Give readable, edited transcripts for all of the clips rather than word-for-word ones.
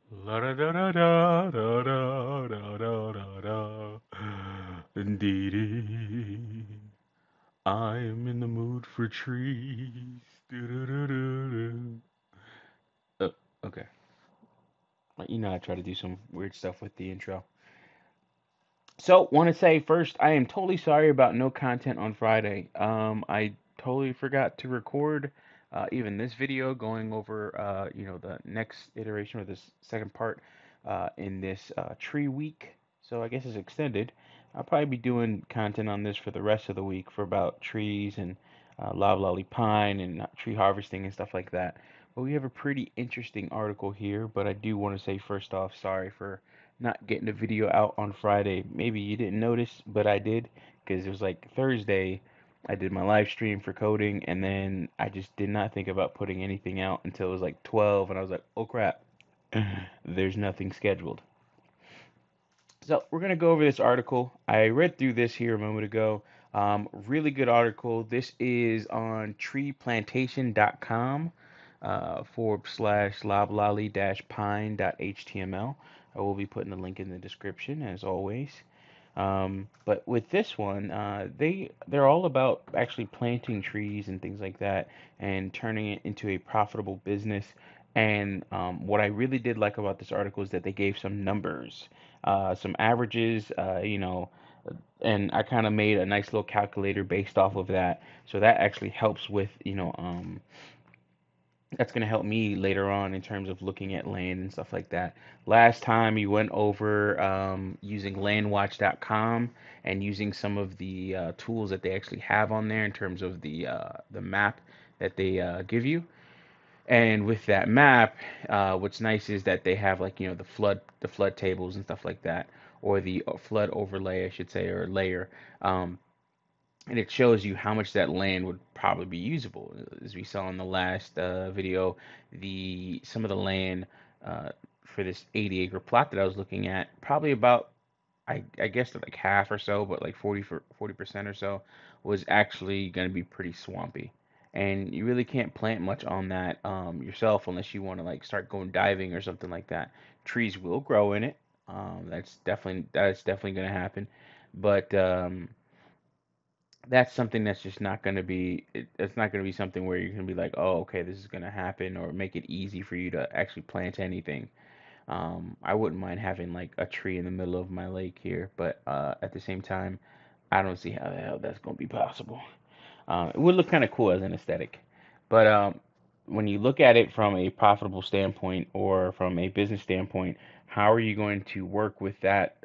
La da da da da da da da da da da. Indeedy, I'm in the mood for trees. Do-do-do-do-do. Oh, okay. You know I try to do some weird stuff with the intro. So, want to say first, I am totally sorry about no content on Friday. I totally forgot to record even this video going over, the next iteration or this second part in this tree week. So I guess it's extended. I'll probably be doing content on this for the rest of the week for about trees and loblolly pine and tree harvesting and stuff like that. But we have a pretty interesting article here. But I do want to say first off, sorry for not getting a video out on Friday. Maybe you didn't notice, but I did because it was like Thursday. I did my live stream for coding, and then I just did not think about putting anything out until it was like 12, and I was like, oh crap, there's nothing scheduled. So we're gonna go over this article. I read through this here a moment ago. Really good article. This is on treeplantation.com / loblolly pine.html. I will be putting the link in the description as always. But with this one, they're all about actually planting trees and things like that, and turning it into a profitable business. And what I really did like about this article is that they gave some numbers, some averages, and I kind of made a nice little calculator based off of that. So that actually helps with, that's going to help me later on in terms of looking at land and stuff like that. Last time we went over using landwatch.com and using some of the tools that they actually have on there in terms of the map that they give you. And with that map, what's nice is that they have like the flood tables and stuff like that, or the flood overlay, I should say, or layer. Um, and it shows you how much that land would probably be usable. As we saw in the last video, the some of the land for this 80-acre plot that I was looking at, probably about I guess like half or so, but like 40% or so was actually going to be pretty swampy. And you really can't plant much on that yourself unless you want to like start going diving or something like that. Trees will grow in it. That's definitely going to happen, but that's something that's just not going to be it's not going to be something where you're going to be like, oh, okay, this is going to happen, or make it easy for you to actually plant anything. I wouldn't mind having like a tree in the middle of my lake here, but at the same time, I don't see how the hell that's going to be possible. It would look kind of cool as an aesthetic, but when you look at it from a profitable standpoint or from a business standpoint, how are you going to work with that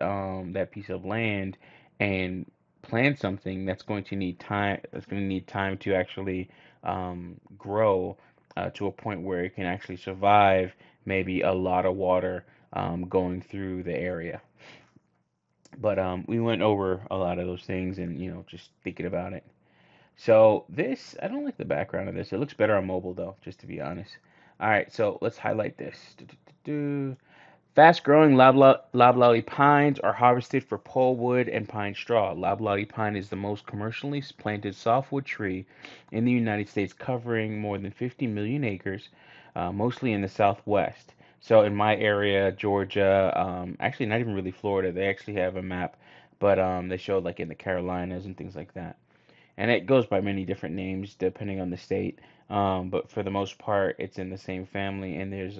piece of land and plan something that's going to need time? That's going to need time to actually grow to a point where it can actually survive maybe a lot of water going through the area. But we went over a lot of those things, and just thinking about it. So this, I don't like the background of this. It looks better on mobile though, just to be honest. All right, so let's highlight this. Fast-growing loblolly pines are harvested for pulpwood and pine straw. Loblolly pine is the most commercially planted softwood tree in the United States, covering more than 50 million acres, mostly in the Southwest. So in my area, Georgia, actually not even really Florida, they actually have a map, but they showed like in the Carolinas and things like that, and it goes by many different names depending on the state. But for the most part, it's in the same family, and there's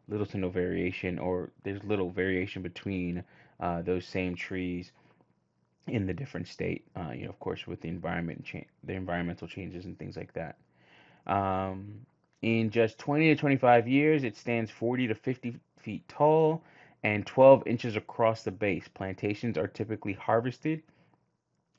little to no variation, or there's little variation between those same trees in the different state. Of course, with the the environmental changes and things like that. Um, in just 20 to 25 years, it stands 40 to 50 feet tall and 12 inches across the base. Plantations are typically harvested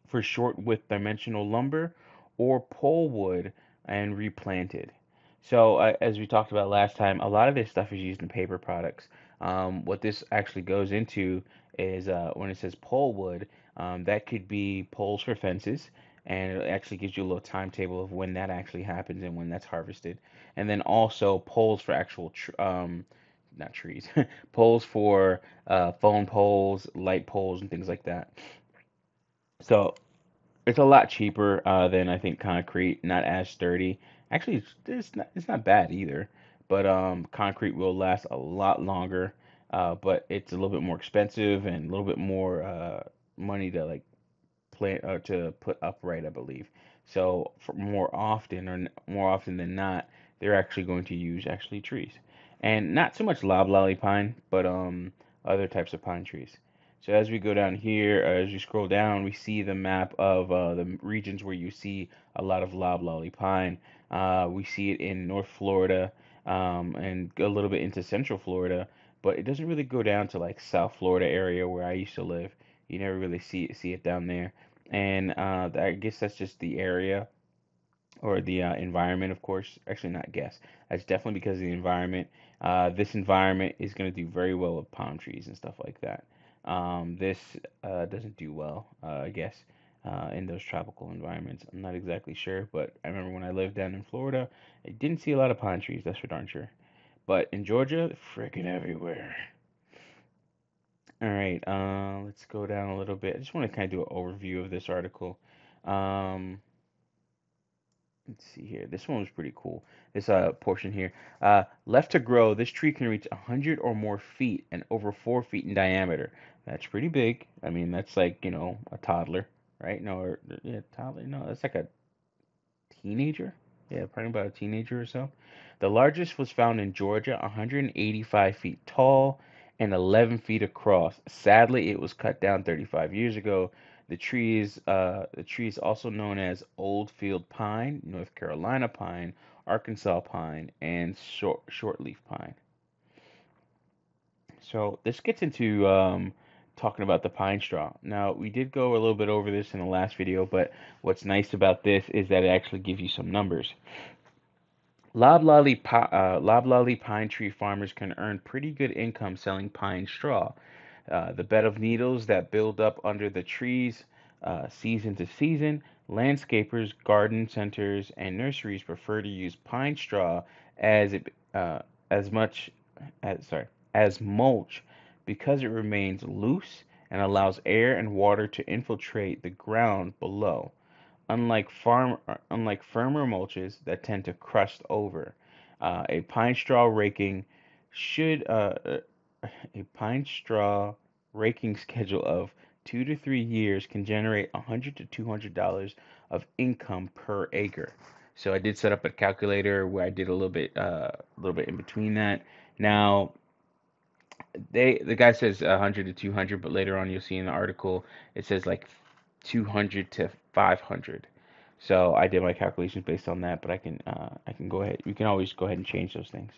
for short width dimensional lumber or pole wood and replanted. So, as we talked about last time, a lot of this stuff is used in paper products. What this actually goes into is when it says pole wood, that could be poles for fences, and it actually gives you a little timetable of when that actually happens and when that's harvested. And then also poles for actual, not trees, poles for phone poles, light poles, and things like that. So it's a lot cheaper than I think concrete, not as sturdy. Actually, it's not bad either. but concrete will last a lot longer. But it's a little bit more expensive and a little bit more money to like plant to put upright, I believe. So for more often than not, they're actually going to use actually trees, and not so much loblolly pine, but other types of pine trees. So as we go down here, as you scroll down, we see the map of the regions where you see a lot of loblolly pine. We see it in North Florida, and a little bit into Central Florida, but it doesn't really go down to like South Florida area where I used to live. You never really see it down there, and I guess that's just the area or the environment, of course. Actually, not guess. That's definitely because of the environment. This environment is going to do very well with palm trees and stuff like that. This doesn't do well, I guess, in those tropical environments. I'm not exactly sure, but I remember when I lived down in Florida, I didn't see a lot of pine trees. That's for darn sure. But in Georgia, they're freaking everywhere. All right, let's go down a little bit. I just want to kind of do an overview of this article. Um, let's see here. This one was pretty cool. This portion here. Left to grow, this tree can reach 100 or more feet and over 4 feet in diameter. That's pretty big. I mean, that's like, a toddler, right? No, yeah, toddler. No, that's like a teenager. Yeah, probably about a teenager or so. The largest was found in Georgia, 185 feet tall and 11 feet across. Sadly, it was cut down 35 years ago. The tree is also known as Old Field pine, North Carolina pine, Arkansas pine, and shortleaf pine. So this gets into talking about the pine straw. Now, we did go a little bit over this in the last video, but what's nice about this is that it actually gives you some numbers. Loblolly pine tree farmers can earn pretty good income selling pine straw. The bed of needles that build up under the trees season to season. Landscapers, garden centers, and nurseries prefer to use pine straw as it as much as sorry as mulch because it remains loose and allows air and water to infiltrate the ground below unlike firmer mulches that tend to crust over. A pine straw raking should a pine straw raking schedule of 2 to 3 years can generate $100 to $200 of income per acre. So I did set up a calculator where I did a little bit in between that. Now the guy says 100 to 200, but later on you'll see in the article it says like 200 to 500. So I did my calculations based on that, but I can go ahead. You can always go ahead and change those things.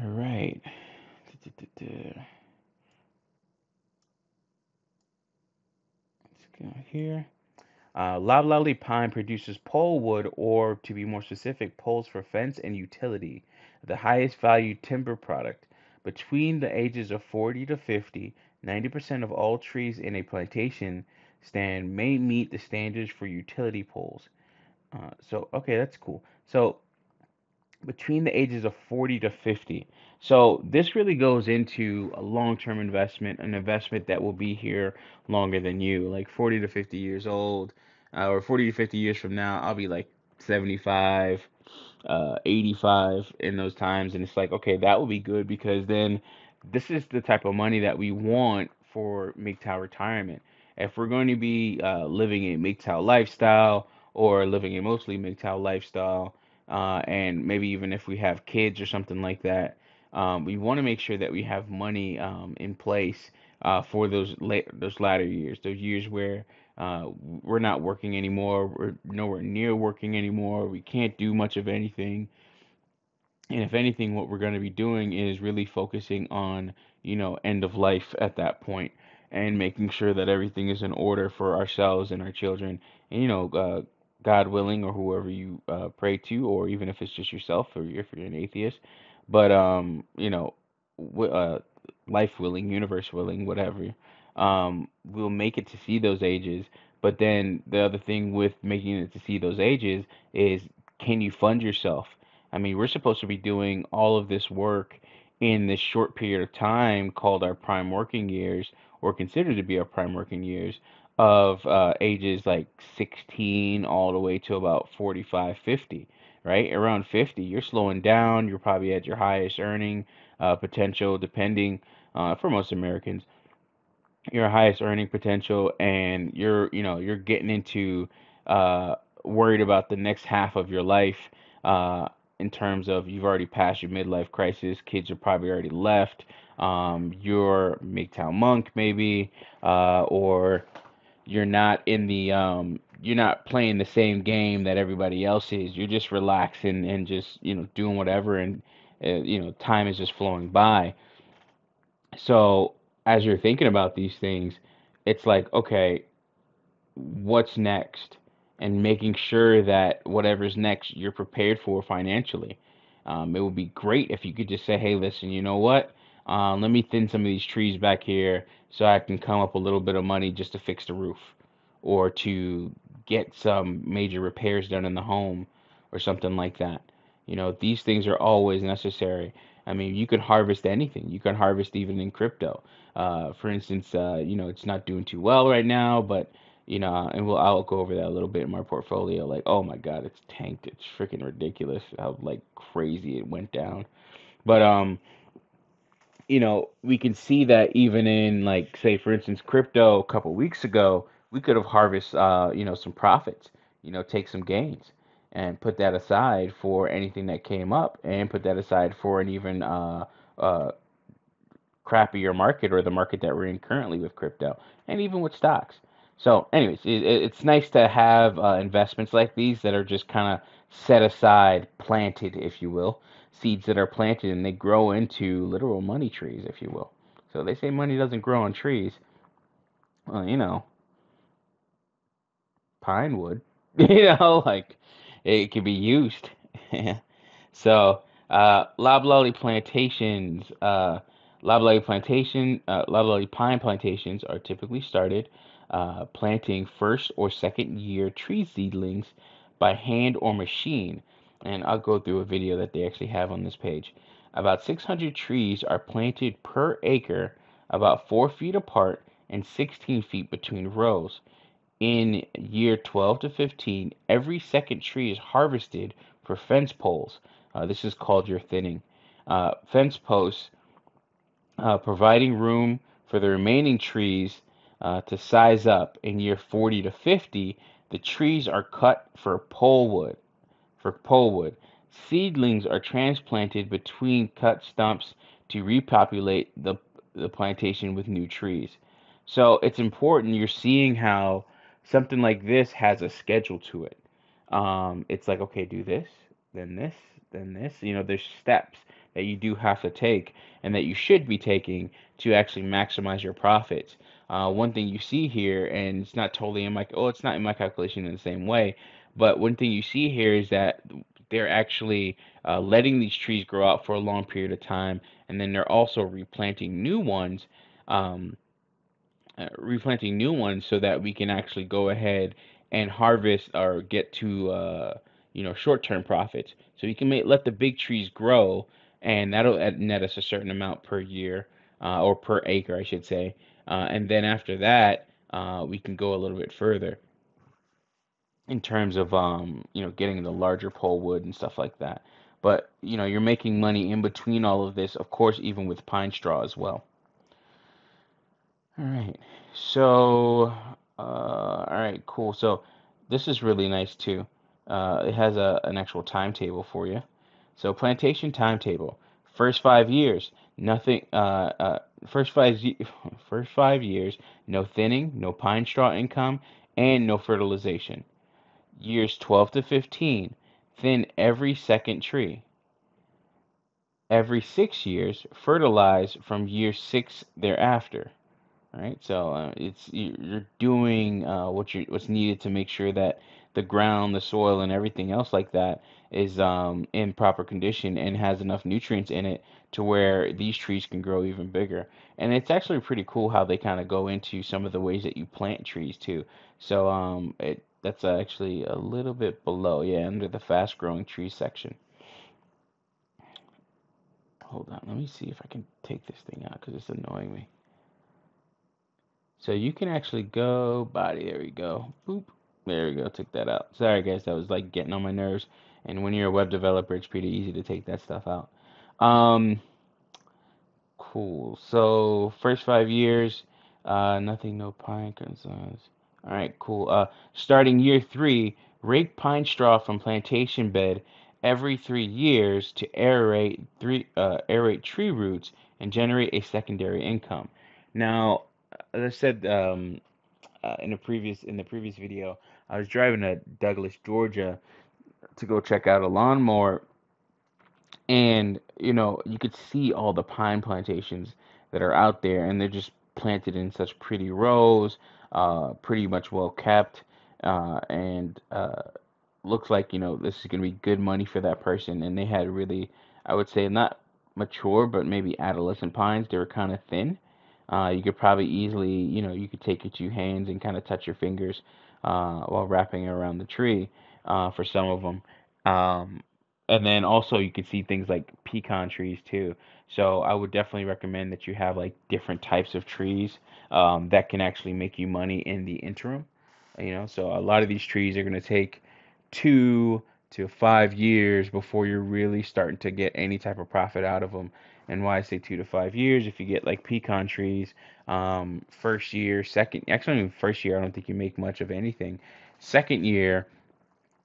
All right. Let's go here. Loblolly pine produces pole wood, or to be more specific, poles for fence and utility, the highest value timber product. Between the ages of 40 to 50, 90% of all trees in a plantation stand may meet the standards for utility poles. So, okay, that's cool. So, between the ages of 40 to 50. So this really goes into a long-term investment, an investment that will be here longer than you, like 40 to 50 years old, or 40 to 50 years from now, I'll be like 75, 85 in those times. And it's like, okay, that will be good because then this is the type of money that we want for MGTOW retirement. If we're going to be living a MGTOW lifestyle or living a mostly MGTOW lifestyle, and maybe even if we have kids or something like that, we want to make sure that we have money in place for those latter years, those years where we're not working anymore, we're nowhere near working anymore, we can't do much of anything, and if anything, what we're going to be doing is really focusing on, end of life at that point and making sure that everything is in order for ourselves and our children. And, God willing, or whoever you pray to, or even if it's just yourself, or if you're an atheist. But, w- uh, life willing, universe willing, whatever, we'll make it to see those ages. But then the other thing with making it to see those ages is, can you fund yourself? I mean, we're supposed to be doing all of this work in this short period of time called our prime working years, or considered to be our prime working years, of ages like 16 all the way to about 45, 50. right? Around 50, you're slowing down. You're probably at your highest earning potential, depending for most Americans, your highest earning potential, and you're getting into uh, worried about the next half of your life. Uh, in terms of you've already passed your midlife crisis, kids are probably already left. You're MGTOW monk maybe, or you're not playing the same game that everybody else is. You're just relaxing and just doing whatever, and time is just flowing by. So as you're thinking about these things, it's like, okay, what's next, and making sure that whatever's next you're prepared for financially. It would be great if you could just say, hey, listen, you know what? Let me thin some of these trees back here so I can come up a little bit of money just to fix the roof or to get some major repairs done in the home or something like that. These things are always necessary. I mean, you can harvest anything. You can harvest even in crypto. For instance, it's not doing too well right now, but and I'll go over that a little bit in my portfolio. Like, oh my God, it's tanked. It's freaking ridiculous how like crazy it went down. But we can see that even in like say for instance crypto a couple weeks ago, we could have harvested some profits, take some gains and put that aside for anything that came up and put that aside for an even uh crappier market or the market that we're in currently with crypto and even with stocks. So, anyways, it's nice to have investments like these that are just kind of set aside, planted, if you will, seeds that are planted and they grow into literal money trees, if you will. So they say money doesn't grow on trees. Well, pine wood, like it can be used. So, loblolly pine plantations are typically started planting first or second year tree seedlings by hand or machine. And I'll go through a video that they actually have on this page. About 600 trees are planted per acre, about 4 feet apart and 16 feet between rows. In year 12 to 15, every second tree is harvested for fence poles. This is called your thinning. Fence posts, providing room for the remaining trees to size up. In year 40 to 50, the trees are cut for pole wood. Seedlings are transplanted between cut stumps to repopulate the plantation with new trees. So it's important you're seeing how something like this has a schedule to it. It's like, okay, do this, then this, then this. There's steps that you do have to take and that you should be taking to actually maximize your profits. One thing you see here, and it's not in my calculation in the same way, but one thing you see here is that they're actually letting these trees grow out for a long period of time, and then they're also um, replanting new ones so that we can actually go ahead and harvest or get to short-term profits. So you can let the big trees grow, and that'll net us a certain amount per year or per acre, I should say. And then after that, we can go a little bit further in terms of getting the larger pole wood and stuff like that. But you're making money in between all of this, of course, even with pine straw as well. All right. So, all right, cool. So this is really nice too. It has an actual timetable for you. So plantation timetable. First 5 years, nothing. First first 5 years, no thinning, no pine straw income, and no fertilization. Years 12 to 15, thin every second tree. Every 6 years, fertilize from year six thereafter. Right? So you're doing what's needed to make sure that the ground, the soil, and everything else like that is in proper condition and has enough nutrients in it to where these trees can grow even bigger. And it's actually pretty cool how they kind of go into some of the ways that you plant trees too. So that's actually a little bit below, yeah, under the fast growing trees section. Hold on, let me see if I can take this thing out because it's annoying me. So you can actually go body. There we go. Boop. There we go. Took that out. Sorry, guys. That was like getting on my nerves. And when you're a web developer, it's pretty easy to take that stuff out. Um, cool. So first 5 years, nothing, no pine concerns. All right, cool. Starting year three, rake pine straw from plantation bed every 3 years to aerate tree roots and generate a secondary income. Now, as I said in the previous video, I was driving to Douglas, Georgia, to go check out a lawnmower, and you could see all the pine plantations that are out there, and they're just planted in such pretty rows, pretty much well kept, and looks like this is going to be good money for that person. And they had really, I would say, not mature but maybe adolescent pines. They were kind of thin. You could probably easily, you could take your two hands and kind of touch your fingers while wrapping it around the tree for some of them. And then also you could see things like pecan trees too. So I would definitely recommend that you have like different types of trees that can actually make you money in the interim. So a lot of these trees are going to take 2 to 5 years before you're really starting to get any type of profit out of them. And why I say 2 to 5 years, if you get like pecan trees, first year, second, actually, even first year, I don't think you make much of anything. Second year,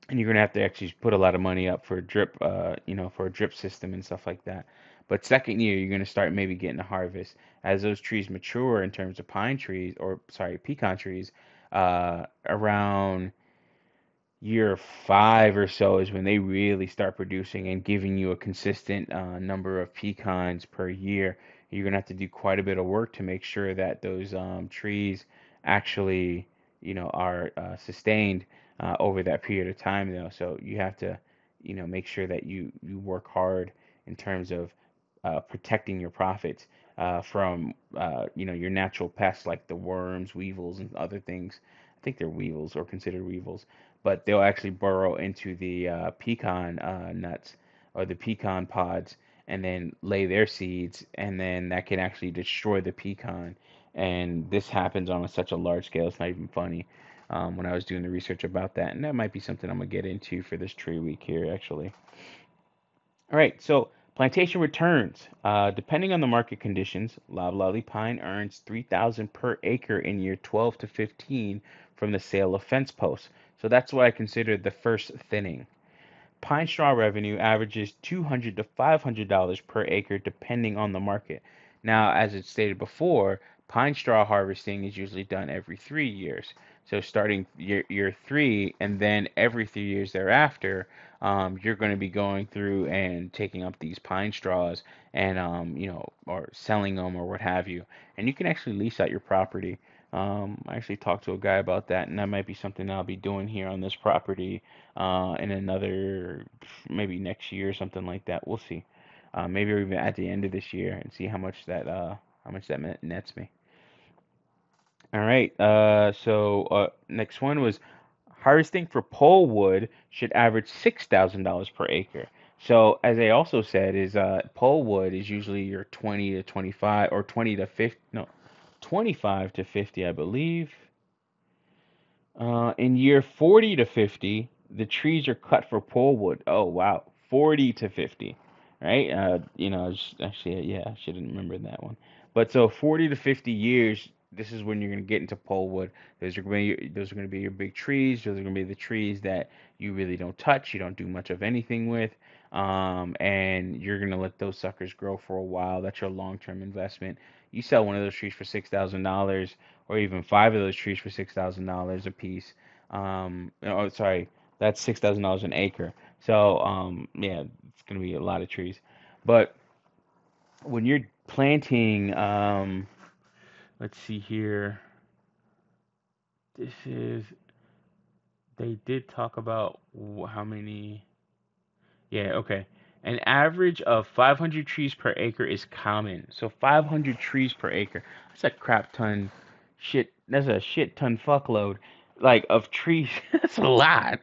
and you're gonna have to actually put a lot of money up for a drip, for a drip system and stuff like that. But second year, you're gonna start maybe getting a harvest as those trees mature in terms of pine trees, or sorry, pecan trees, around year 5 or so is when they really start producing and giving you a consistent number of pecans per year. You're gonna have to do quite a bit of work to make sure that those trees actually, are sustained over that period of time, though. So you have to, make sure that you work hard in terms of protecting your profits from, your natural pests like the worms, weevils, and other things. I think they're weevils or considered weevils, but they'll actually burrow into the pecan nuts or the pecan pods and then lay their seeds, and then that can actually destroy the pecan. And this happens on such a large scale, it's not even funny. When I was doing the research about that, and that might be something I'm gonna get into for this tree week here, actually. All right, so plantation returns. Depending on the market conditions, loblolly pine earns 3,000 per acre in year 12 to 15 from the sale of fence posts. So that's what I consider the first thinning. Pine straw revenue averages $200 to $500 per acre depending on the market. Now, as it stated before, pine straw harvesting is usually done every 3 years. So starting year three and then every 3 years thereafter, you're going to be going through and taking up these pine straws and or selling them or what have you. And you can actually lease out your property. I actually talked to a guy about that, and that might be something I'll be doing here on this property in another maybe next year or something like that. We'll see. Maybe even at the end of this year and see how much that nets me. All right. So next one was harvesting for pole wood should average $6,000 per acre. So as I also said, is pole wood is usually your 20 to 25 or 20 to 50, no, 25 to 50, I believe. In year 40 to 50, the trees are cut for pole wood. Oh, wow. 40 to 50, right? Actually, yeah, I should have remembered that one. But so 40 to 50 years, this is when you're going to get into pole wood. Those are going to be your big trees. Those are going to be the trees that you really don't touch, you don't do much of anything with. And you're going to let those suckers grow for a while. That's your long-term investment. You sell one of those trees for $6,000 or even 5 of those trees for $6,000 a piece. Oh, sorry, that's $6,000 an acre. So, yeah, it's gonna be a lot of trees. But when you're planting, let's see here. This is they did talk about how many. Yeah, okay. An average of 500 trees per acre is common. So 500 trees per acre. That's a crap ton shit. That's a shit ton fuckload like of trees. That's a lot.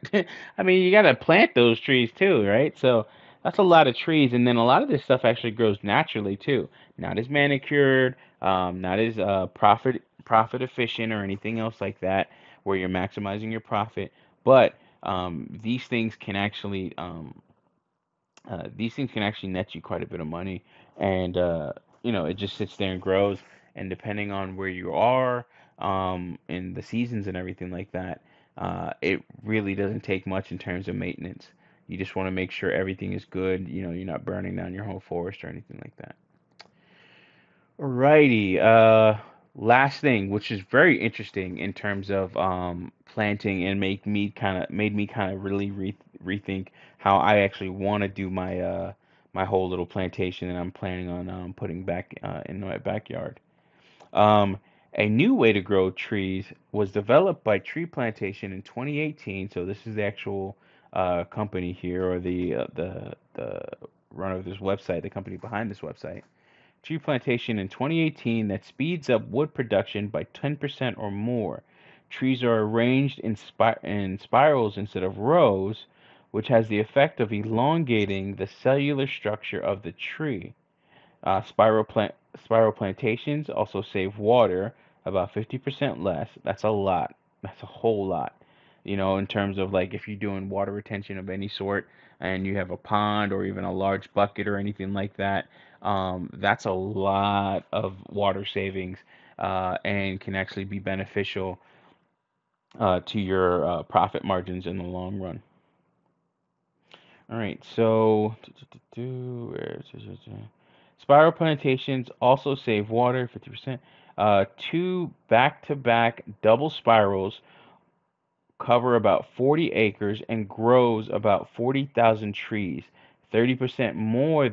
I mean, you gotta plant those trees too, right? So that's a lot of trees, and then a lot of this stuff actually grows naturally too. Not as manicured, not as profit efficient or anything else like that, where you're maximizing your profit. But These things can actually net you quite a bit of money, and it just sits there and grows. And depending on where you are, in the seasons and everything like that, it really doesn't take much in terms of maintenance. You just want to make sure everything is good. You're not burning down your whole forest or anything like that. Alrighty. Last thing, which is very interesting in terms of planting, and made me kind of really rethink how I actually want to do my whole little plantation that I'm planning on putting back in my backyard. Um, a new way to grow trees was developed by Tree Plantation in 2018. So this is the actual company here, or the runner of this website, the company behind this website. Tree plantation in 2018 that speeds up wood production by 10% or more. Trees are arranged in spirals instead of rows, which has the effect of elongating the cellular structure of the tree. Spiral plantations also save water about 50% less. That's a lot. That's a whole lot. In terms of like if you're doing water retention of any sort and you have a pond or even a large bucket or anything like that, that's a lot of water savings, and can actually be beneficial to your profit margins in the long run. All right, so spiral plantations also save water 50%. Two back-to-back double spirals cover about 40 acres and grows about 40,000 trees, 30% more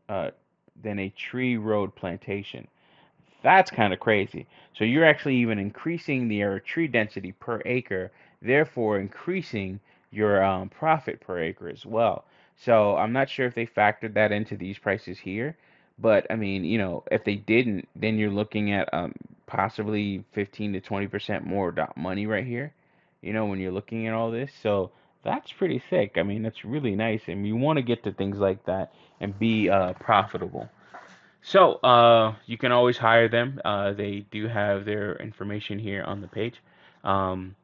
uh, than a tree road plantation. That's kind of crazy. So you're actually even increasing the tree density per acre, therefore increasing your profit per acre as well. So I'm not sure if they factored that into these prices here, but I mean, if they didn't, then you're looking at possibly 15 to 20% more money right here. When you're looking at all this, so that's pretty thick. I mean, that's really nice, and you want to get to things like that and be profitable. So, you can always hire them. They do have their information here on the page. Um,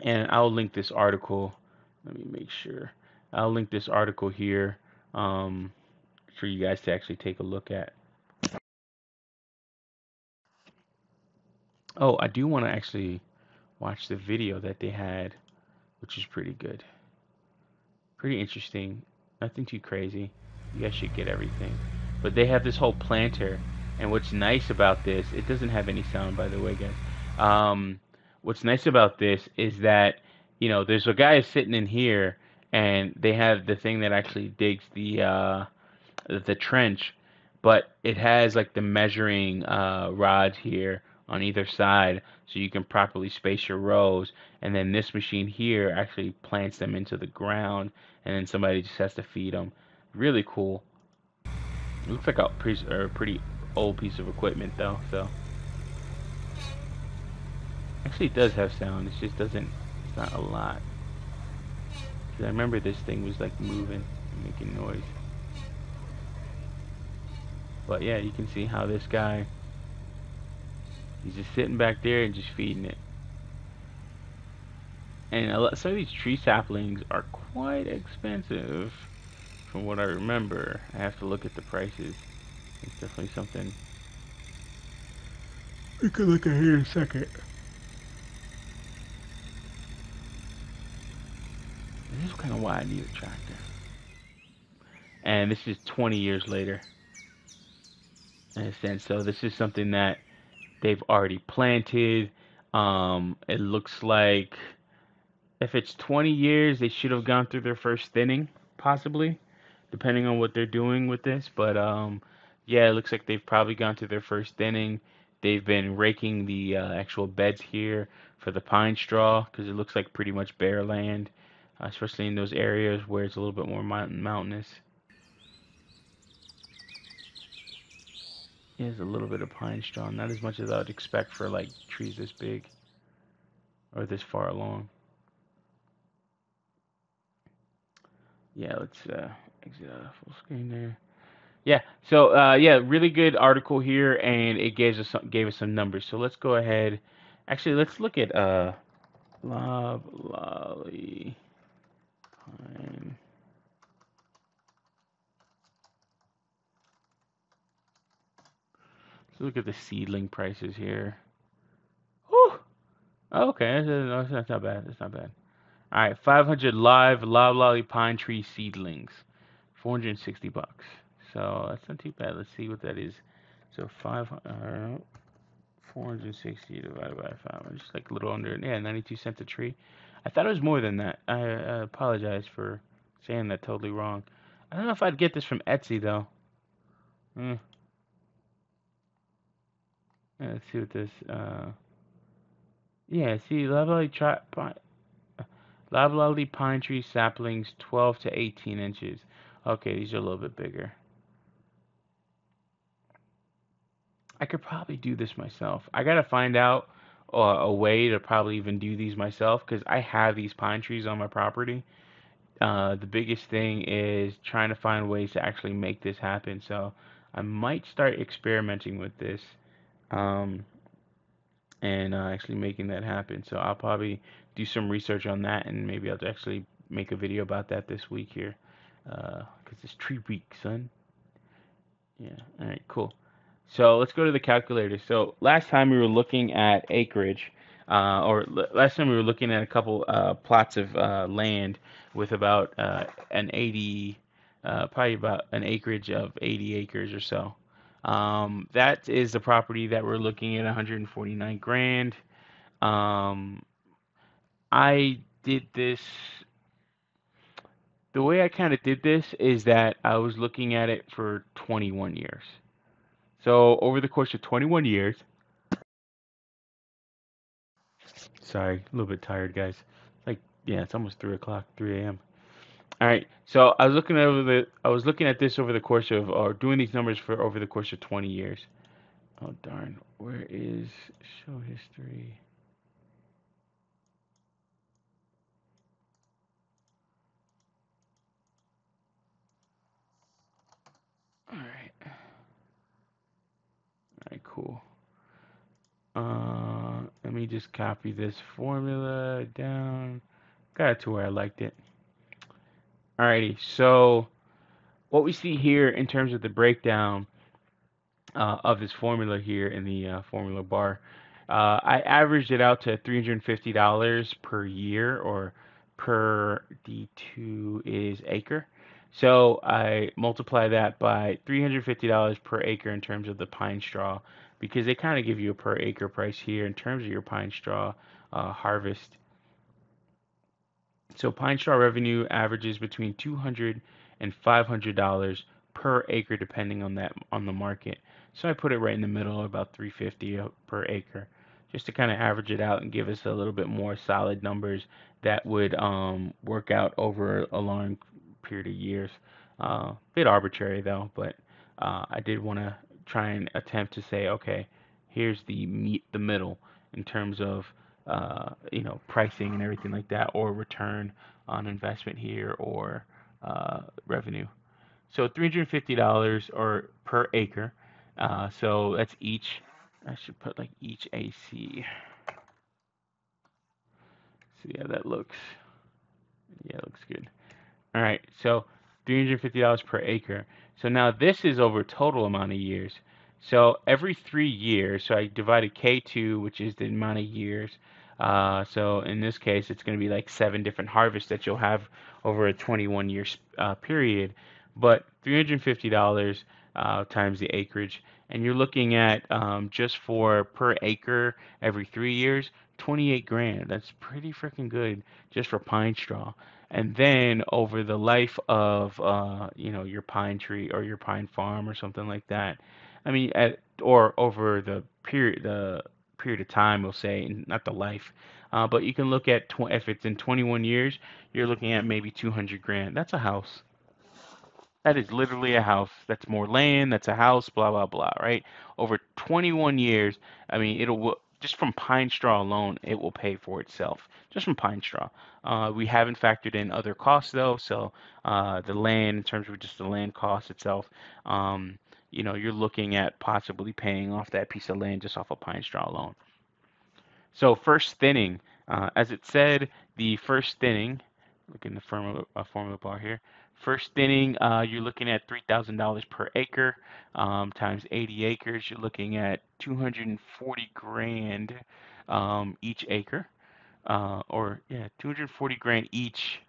and I'll link this article. Let me make sure. I'll link this article here um, for you guys to actually take a look at. Oh, I do want to actually watch the video that they had, which is pretty good. Pretty interesting. Nothing too crazy. You guys should get everything. But they have this whole planter, and what's nice about this, it doesn't have any sound, by the way, guys. What's nice about this is that, there's a guy sitting in here, and they have the thing that actually digs the trench, but it has like the measuring rods here on either side, so you can properly space your rows. And then this machine here actually plants them into the ground, and then somebody just has to feed them. Really cool. It looks like a pretty old piece of equipment though. So actually, it does have sound. It just doesn't. It's not a lot. 'Cause I remember this thing was like moving and making noise. But yeah, you can see how this guy, he's just sitting back there and just feeding it. And some of these tree saplings are quite expensive, from what I remember. I have to look at the prices. It's definitely something we could look at here in a second. This is kind of why I need a tractor. And this is 20 years later, in a sense. So this is something that they've already planted. It looks like if it's 20 years, they should have gone through their first thinning, possibly, depending on what they're doing with this. But yeah, it looks like they've probably gone through their first thinning. They've been raking the actual beds here for the pine straw because it looks like pretty much bare land, especially in those areas where it's a little bit more mountainous. There's a little bit of pine straw, not as much as I would expect for like trees this big or this far along. Yeah, let's exit out of full screen there. Yeah. So yeah, really good article here, and it gave us some numbers. So let's go ahead. Actually, let's look at Loblolly pine. Let's look at the seedling prices here. Whew. Okay, that's not bad. That's not bad. All right, 500 live loblolly pine tree seedlings, 460 bucks. So that's not too bad. Let's see what that is. So 460 divided by 500, just like a little under, yeah, 92 cents a tree. I thought it was more than that. I apologize for saying that totally wrong. I don't know if I'd get this from Etsy though. Hmm. Yeah, let's see what this. Yeah, see, loblolly pine tree saplings, 12 to 18 inches. Okay, these are a little bit bigger. I could probably do this myself. I gotta find out a way to probably even do these myself because I have these pine trees on my property. The biggest thing is trying to find ways to actually make this happen. So I might start experimenting with this um, and actually making that happen. So I'll probably do some research on that and maybe I'll actually make a video about that this week here. Because it's tree week, son. Yeah. All right. Cool. So let's go to the calculator. So last time we were looking at acreage, last time we were looking at a couple plots of land with about an 80, probably about an acreage of 80 acres or so. That is the property that we're looking at 149 grand. Um, I did this, the way I kind of did this is that I was looking at it for 21 years. So over the course of 21 years, sorry, a little bit tired, guys. Like, yeah, it's almost 3 o'clock, 3 a.m. All right, so I was looking at this over the course of, or doing these numbers for over the course of 20 years. Oh darn, where is show history? All right, cool. Let me just copy this formula down. Got it to where I liked it. Alrighty, so what we see here in terms of the breakdown of this formula here in the formula bar. I averaged it out to $350 per year or per D2 is acre. So I multiply that by $350 per acre in terms of the pine straw because they kind of give you a per acre price here in terms of your pine straw harvest. So pine straw revenue averages between $200 and $500 per acre, depending on the market. So I put it right in the middle, about 350 per acre, just to kind of average it out and give us a little bit more solid numbers that would work out over a long period of years. Bit arbitrary though, but I did want to try and attempt to say, okay, here's the middle in terms of pricing and everything like that, or return on investment here, or revenue. So $350 or per acre. So that's each. I should put like each AC. See how that looks. Yeah, it looks good. All right, so $350 per acre. So now this is over total amount of years. So every 3 years, so I divided K2, which is the amount of years. So in this case, it's going to be like 7 different harvests that you'll have over a 21 year period. But $350 times the acreage, and you're looking at just for per acre every 3 years, 28 grand. That's pretty freaking good just for pine straw. And then over the life of your pine tree or your pine farm or something like that, I mean, or over the period of time, we'll say, not the life, but you can look at if it's in 21 years, you're looking at maybe 200 grand. That's a house. That is literally a house. That's more land. That's a house. Blah blah blah. Right? Over 21 years, I mean, just from pine straw alone, it will pay for itself. Just from pine straw. We haven't factored in other costs though. So the land, in terms of just the land cost itself, you're looking at possibly paying off that piece of land just off of pine straw alone. So first thinning. As it said, the first thinning, look in the formula bar here. First thinning, you're looking at $3,000 per acre times 80 acres. You're looking at 240 grand each acre, or yeah, 240 grand each.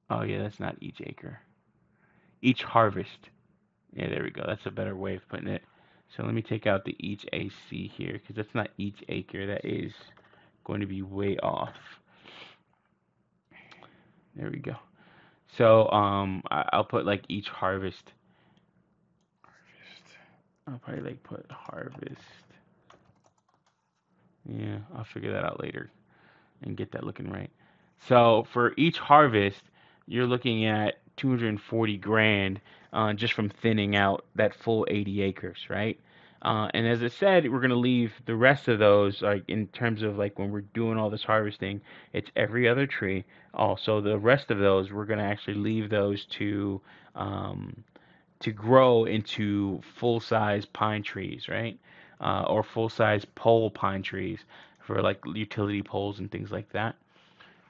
Oh yeah, that's not each acre. Each harvest. Yeah, there we go. That's a better way of putting it. So let me take out the each AC here because that's not each acre. That is going to be way off. There we go. So I'll put like each harvest. I'll probably like put harvest. Yeah, I'll figure that out later and get that looking right. So for each harvest, you're looking at 240 grand just from thinning out that full 80 acres, right? And as I said, we're gonna leave the rest of those like in terms of like when we're doing all this harvesting, it's every other tree. Also, the rest of those we're gonna actually leave those um, to grow into full-size pine trees, right? Or full-size pole pine trees for like utility poles and things like that.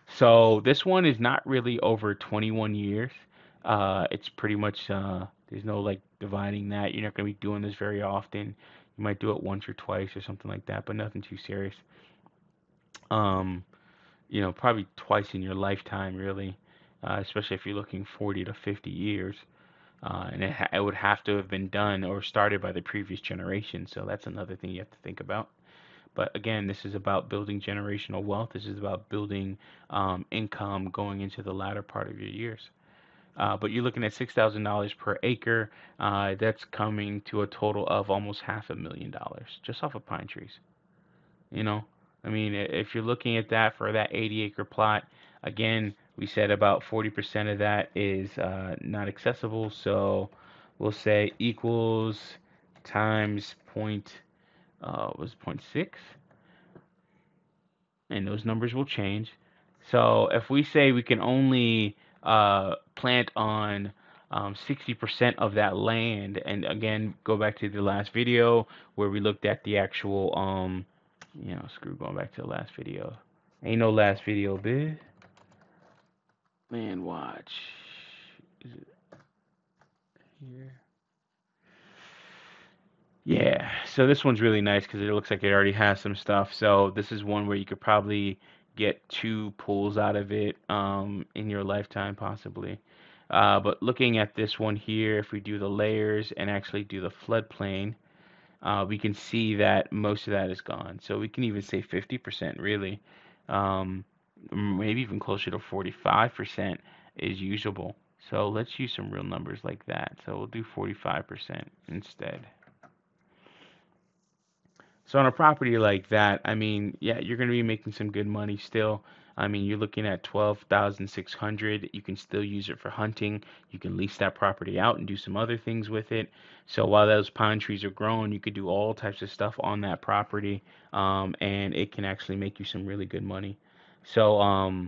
So this one is not really over 21 years. It's pretty much there's no like dividing that. You're not going to be doing this very often. You might do it once or twice or something like that, but nothing too serious. Um, probably twice in your lifetime, really, especially if you're looking 40 to 50 years. And it would have to have been done or started by the previous generation. So that's another thing you have to think about. But again, this is about building generational wealth. This is about building income going into the latter part of your years. But you're looking at $6,000 per acre. That's coming to a total of almost $500,000 just off of pine trees. You know, I mean, if you're looking at that for that 80-acre plot, again, we said about 40% of that is not accessible. So we'll say equals times was point 0.6, and those numbers will change. So if we say we can only plant on 60% of that land, and again, go back to the last video where we looked at the actual, screw going back to the last video. Ain't no last video, bitch. Man, watch. Is it here? Yeah, so this one's really nice because it looks like it already has some stuff. So this is one where you could probably get two pulls out of it in your lifetime, possibly. But looking at this one here, if we do the layers and actually do the floodplain, we can see that most of that is gone. So we can even say 50% really. Um, Maybe even closer to 45% is usable. So let's use some real numbers like that. So we'll do 45% instead. So on a property like that, I mean, yeah, you're going to be making some good money still. I mean, you're looking at 12,600. You can still use it for hunting. You can lease that property out and do some other things with it. So while those pine trees are growing, you could do all types of stuff on that property, and it can actually make you some really good money. So,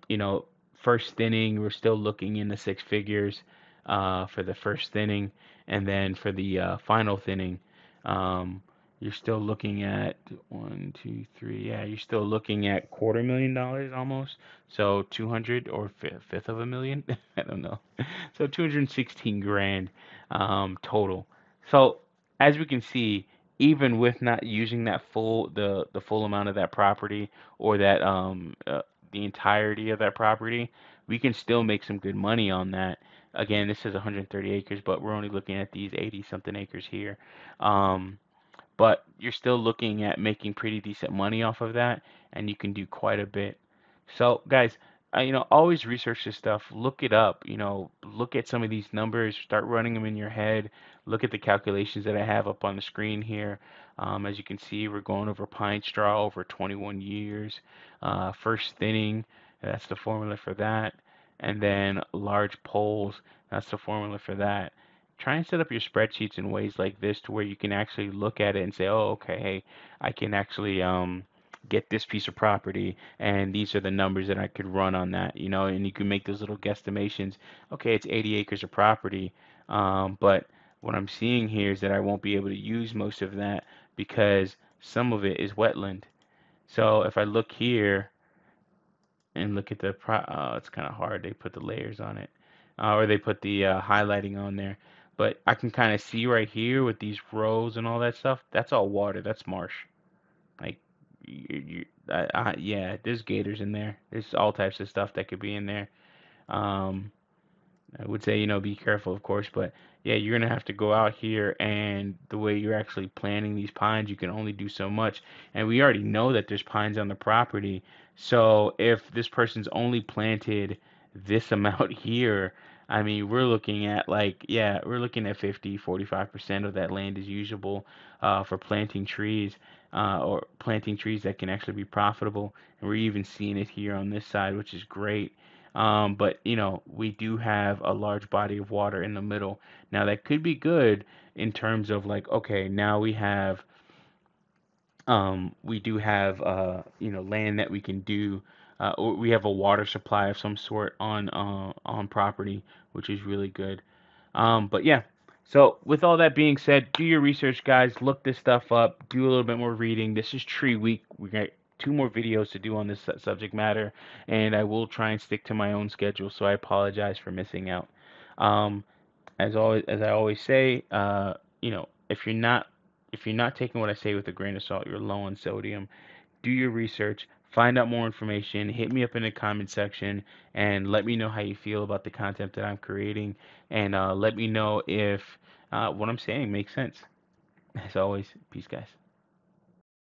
you know, first thinning, we're still looking in the six figures for the first thinning, and then for the final thinning. Um, you're still looking at one, two, three. Yeah, you're still looking at $250,000 almost. So 200 or fifth of a million. I don't know. So 216 grand total. So as we can see, even with not using that the full amount of that property or that the entirety of that property, we can still make some good money on that. Again, this is 130 acres, but we're only looking at these 80 something acres here. Um, but you're still looking at making pretty decent money off of that, and you can do quite a bit. So, guys, always research this stuff. Look it up. Look at some of these numbers. Start running them in your head. Look at the calculations that I have up on the screen here. As you can see, we're going over pine straw over 21 years. First thinning, that's the formula for that. And then large poles, that's the formula for that. Try and set up your spreadsheets in ways like this to where you can actually look at it and say, oh, okay, hey, I can actually get this piece of property, and these are the numbers that I could run on that, and you can make those little guesstimations. Okay, it's 80 acres of property, but what I'm seeing here is that I won't be able to use most of that because some of it is wetland. So if I look here and look at the it's kind of hard. They put the layers on it, or they put the highlighting on there. But I can kind of see right here with these rows and all that stuff. That's all water. That's marsh. Like, yeah, there's gators in there. There's all types of stuff that could be in there. Um, I would say, be careful, of course, but yeah, you're gonna have to go out here, and the way you're actually planting these pines, you can only do so much. And we already know that there's pines on the property, so if this person's only planted this amount here, I mean, we're looking at like, yeah, we're looking at 50, 45% of that land is usable for planting trees, or planting trees that can actually be profitable. And we're even seeing it here on this side, which is great. But we do have a large body of water in the middle. Now that could be good in terms of like, okay, now we do have land that we can do, or we have a water supply of some sort on property, which is really good. But yeah, so with all that being said, do your research, guys. Look this stuff up. Do a little bit more reading. This is Tree Week. We got two more videos to do on this subject matter, and I will try and stick to my own schedule. So I apologize for missing out. Um, as I always say, if you're not taking what I say with a grain of salt, you're low on sodium. Do your research, find out more information, hit me up in the comment section, and let me know how you feel about the content that I'm creating, and let me know if what I'm saying makes sense. As always, peace, guys.